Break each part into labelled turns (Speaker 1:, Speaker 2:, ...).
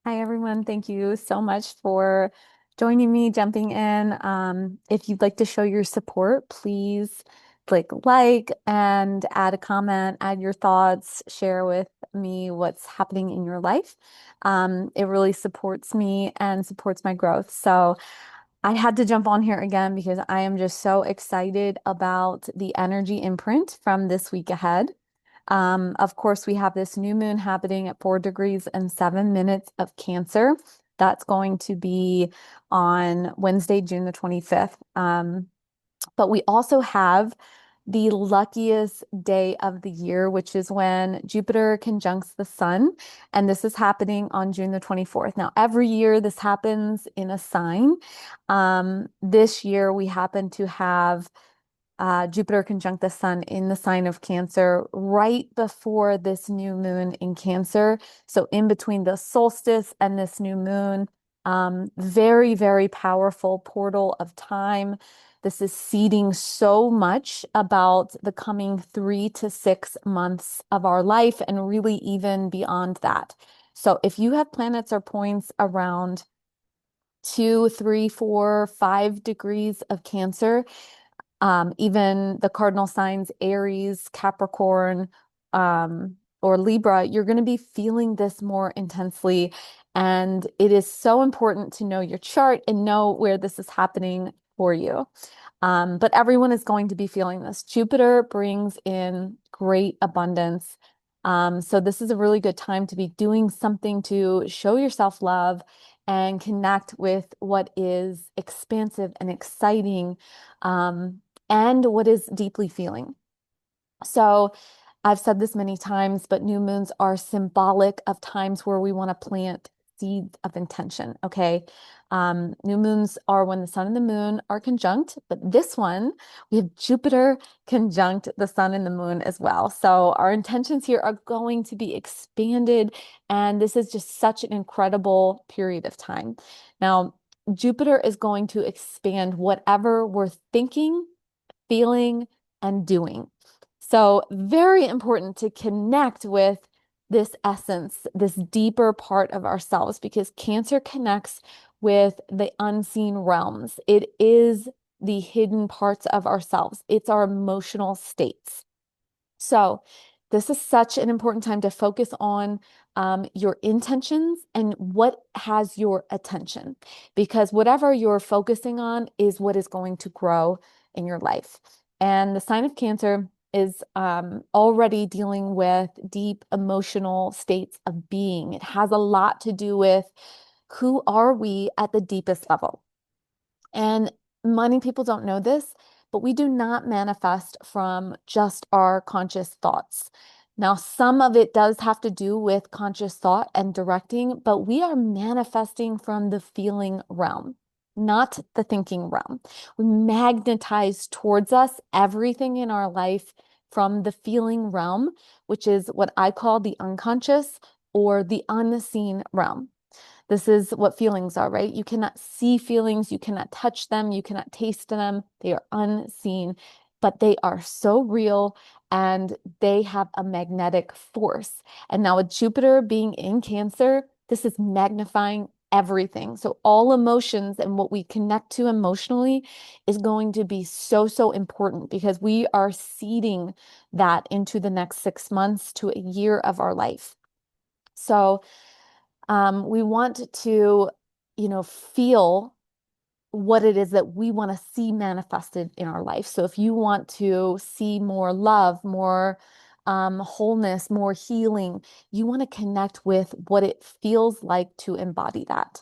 Speaker 1: Hi, everyone. Thank you so much for joining me, jumping in. If you'd like to show your support, please click like and add a comment, add your thoughts, share with me what's happening in your life. It really supports me and supports my growth. So I had to jump on here again because I am just so excited about the energy imprint from this week ahead. Of course, we have this new moon happening at 4 degrees and 7 minutes of Cancer. That's going to be on Wednesday, June the 25th. But we also have the luckiest day of the year, which is when Jupiter conjuncts the sun. And this is happening on June the 24th. Now, every year this happens in a sign. This year we happen to have Jupiter conjunct the sun in the sign of Cancer right before this new moon in Cancer. So in between the solstice and this new moon, very, very powerful portal of time. This is seeding so much about the coming 3 to 6 months of our life and really even beyond that. So if you have planets or points around 2, 3, 4, 5 degrees of Cancer, even the cardinal signs, Aries, Capricorn, or Libra, you're going to be feeling this more intensely. And it is so important to know your chart and know where this is happening for you. But everyone is going to be feeling this. Jupiter brings in great abundance. So this is a really good time to be doing something to show yourself love and connect with what is expansive and exciting. And what is deeply feeling. So I've said this many times, but new moons are symbolic of times where we want to plant seeds of intention. Okay. New moons are when the sun and the moon are conjunct, but this one, we have Jupiter conjunct the sun and the moon as well. So our intentions here are going to be expanded, and this is just such an incredible period of time. Now, Jupiter is going to expand whatever we're thinking, feeling, and doing. So, very important to connect with this essence, this deeper part of ourselves, because Cancer connects with the unseen realms. It is the hidden parts of ourselves, it's our emotional states. So, this is such an important time to focus on your intentions and what has your attention, because whatever you're focusing on is what is going to grow in your life. And the sign of Cancer is already dealing with deep emotional states of being. It has a lot to do with who are we at the deepest level. And many people don't know this, but we do not manifest from just our conscious thoughts. Now, some of it does have to do with conscious thought and directing, but we are manifesting from the feeling realm, not the thinking realm. We magnetize towards us everything in our life from the feeling realm, which is what I call the unconscious or the unseen realm. This is what feelings are, right? You cannot see feelings, you cannot touch them, you cannot taste them. They are unseen, but they are so real and they have a magnetic force. And now with Jupiter being in Cancer, this is magnifying everything. So all emotions and what we connect to emotionally is going to be so, so important because we are seeding that into the next 6 months to a year of our life. So we want to, feel what it is that we want to see manifested in our life. So if you want to see more love, more wholeness, more healing, you want to connect with what it feels like to embody that.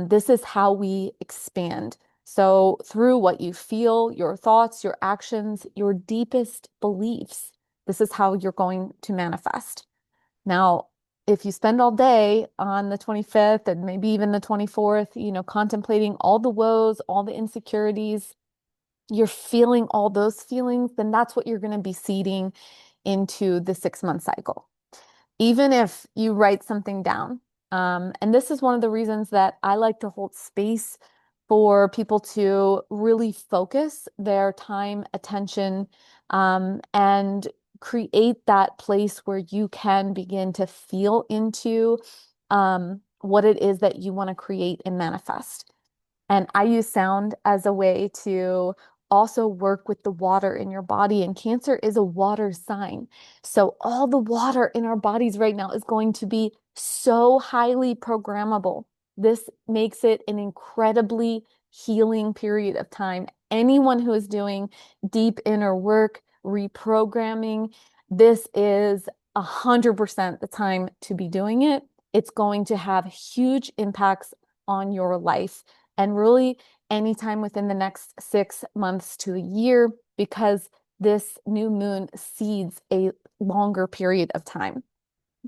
Speaker 1: This is how we expand. So through what you feel, your thoughts, your actions, your deepest beliefs, this is how you're going to manifest. Now, if you spend all day on the 25th and maybe even the 24th, contemplating all the woes, all the insecurities, you're feeling all those feelings, then that's what you're going to be seeding into the 6 month cycle. Even if you write something down. And this is one of the reasons that I like to hold space for people to really focus their time, attention, and create that place where you can begin to feel into what it is that you want to create and manifest. And I use sound as a way to also work with the water in your body. And Cancer is a water sign. So all the water in our bodies right now is going to be so highly programmable. This makes it an incredibly healing period of time. Anyone who is doing deep inner work, reprogramming, this is 100% the time to be doing it. It's going to have huge impacts on your life and really anytime within the next 6 months to a year, because this new moon seeds a longer period of time.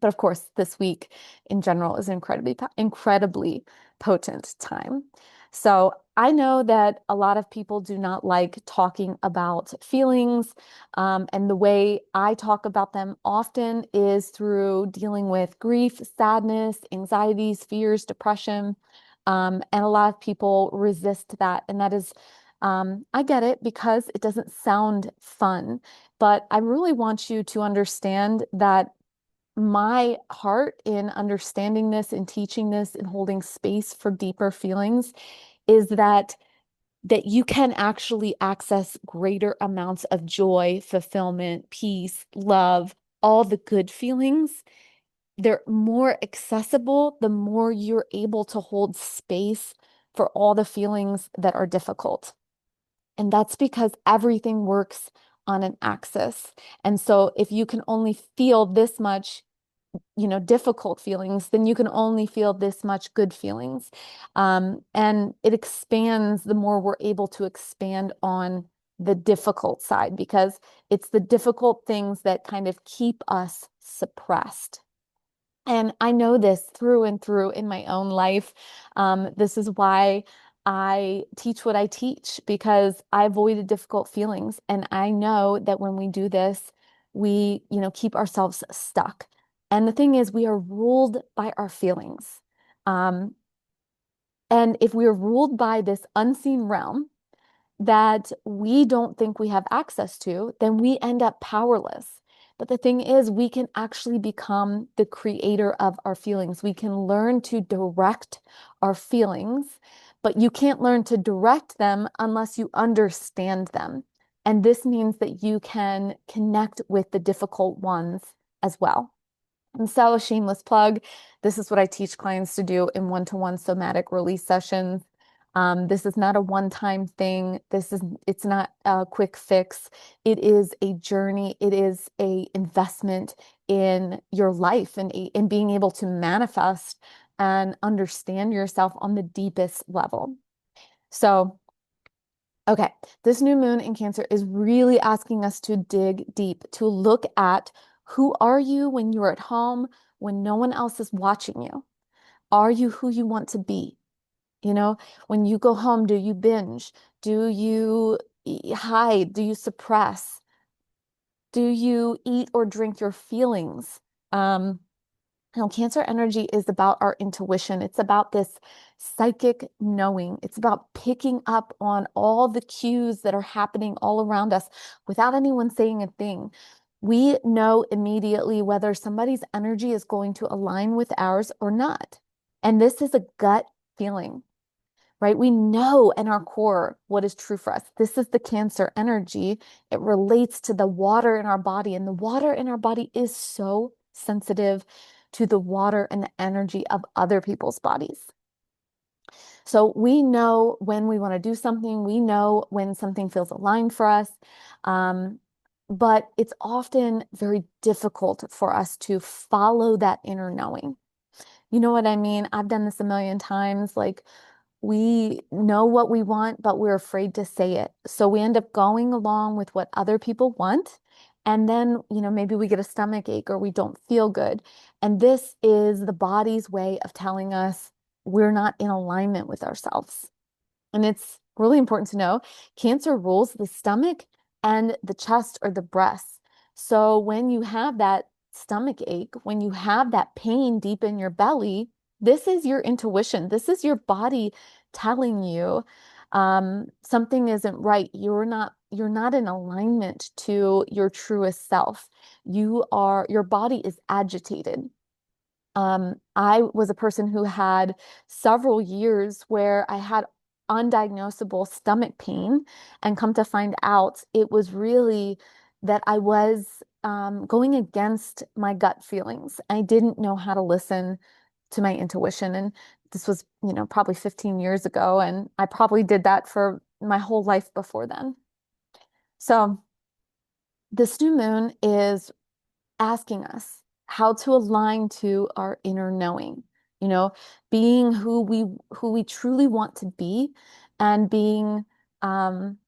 Speaker 1: But of course, this week in general is incredibly potent time. So I know that a lot of people do not like talking about feelings. And the way I talk about them often is through dealing with grief, sadness, anxieties, fears, depression. And a lot of people resist that. And that is, I get it because it doesn't sound fun. But I really want you to understand that my heart in understanding this and teaching this and holding space for deeper feelings is that you can actually access greater amounts of joy, fulfillment, peace, love, all the good feelings. They're more accessible the more you're able to hold space for all the feelings that are difficult. And that's because everything works on an axis. And so if you can only feel this much, difficult feelings, then you can only feel this much good feelings. And it expands the more we're able to expand on the difficult side, because it's the difficult things that kind of keep us suppressed. And I know this through and through in my own life. This is why I teach what I teach, because I avoided difficult feelings. And I know that when we do this, we, keep ourselves stuck. And the thing is, we are ruled by our feelings. Um, and if we are ruled by this unseen realm, that we don't think we have access to, then we end up powerless. But the thing is, we can actually become the creator of our feelings. We can learn to direct our feelings, but you can't learn to direct them unless you understand them. And this means that you can connect with the difficult ones as well. And so, a shameless plug, this is what I teach clients to do in one-to-one somatic release sessions. This is not a one-time thing. It's not a quick fix. It is a journey. It is a investment in your life and in being able to manifest and understand yourself on the deepest level. So, okay, this new moon in Cancer is really asking us to dig deep, to look at who are you when you're at home, when no one else is watching you? Are you who you want to be? When you go home, do you binge? Do you hide? Do you suppress? Do you eat or drink your feelings? Um, Cancer energy is about our intuition. It's about this psychic knowing. It's about picking up on all the cues that are happening all around us without anyone saying a thing. We know immediately whether somebody's energy is going to align with ours or not. And this is a gut feeling, right? We know in our core what is true for us. This is the Cancer energy. It relates to the water in our body, and the water in our body is so sensitive to the water and the energy of other people's bodies. So we know when we want to do something, we know when something feels aligned for us. But it's often very difficult for us to follow that inner knowing. You know what I mean? I've done this a million times. Like, we know what we want, but we're afraid to say it. So we end up going along with what other people want. And then, maybe we get a stomach ache or we don't feel good. And this is the body's way of telling us we're not in alignment with ourselves. And it's really important to know Cancer rules the stomach and the chest or the breasts. So when you have that stomach ache, when you have that pain deep in your belly, this is your intuition. This is your body telling you something isn't right. You're not in alignment to your truest self. Your body is agitated. I was a person who had several years where I had undiagnosable stomach pain, and come to find out it was really that I was going against my gut feelings. I didn't know how to listen to my intuition. And this was, probably 15 years ago, and I probably did that for my whole life before then. So this new moon is asking us how to align to our inner knowing, you know, being who we truly want to be, and being um,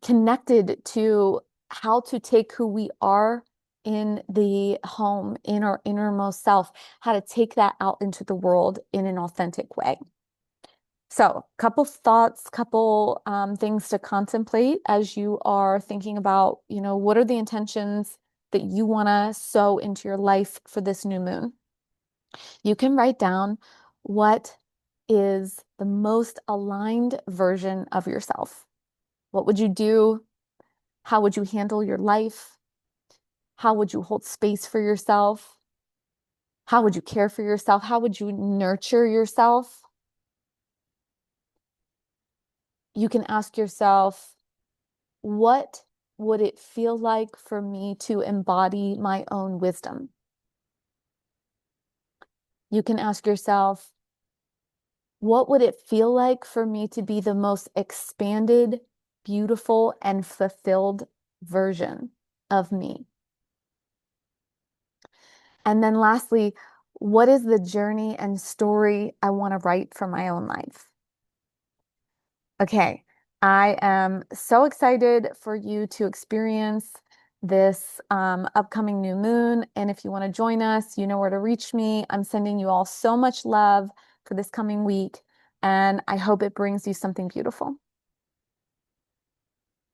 Speaker 1: connected to how to take who we are in the home, in our innermost self, how to take that out into the world in an authentic way. So, couple thoughts, couple things to contemplate as you are thinking about, what are the intentions that you want to sow into your life for this new moon. You can write down what is the most aligned version of yourself. What would you do? How would you handle your life? How would you hold space for yourself? How would you care for yourself? How would you nurture yourself? You can ask yourself, what would it feel like for me to embody my own wisdom? You can ask yourself, what would it feel like for me to be the most expanded, beautiful, and fulfilled version of me? And then lastly, what is the journey and story I want to write for my own life? Okay, I am so excited for you to experience this upcoming new moon. And if you want to join us, you know where to reach me. I'm sending you all so much love for this coming week, and I hope it brings you something beautiful.